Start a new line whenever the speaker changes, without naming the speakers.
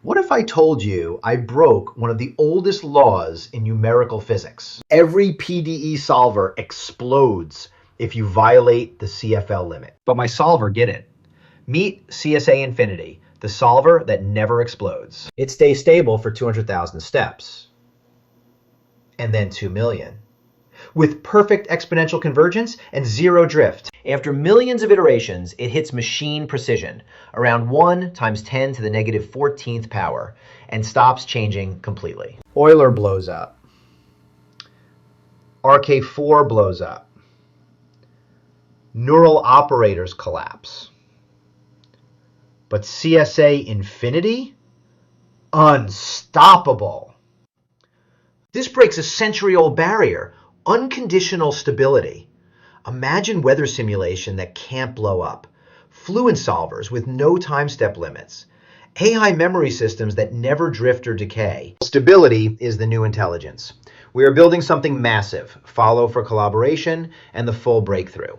What if I told you I broke one of the oldest laws in numerical physics? Every PDE solver explodes if you violate the CFL limit. But my solver get it. Meet CSA Infinity, the solver that never explodes. It stays stable for 200,000 steps, and then 2 million, with perfect exponential convergence and zero drift. After millions of iterations, it hits machine precision, around 1 × 10 to the negative 14th power, and stops changing completely. Euler blows up. RK4 blows up. Neural operators collapse. But CSA Infinity? Unstoppable. This breaks a century-old barrier, unconditional stability. Imagine weather simulation that can't blow up, fluent solvers with no time step limits, AI memory systems that never drift or decay. Stability is the new intelligence. We are building something massive. Follow for collaboration and the full breakthrough.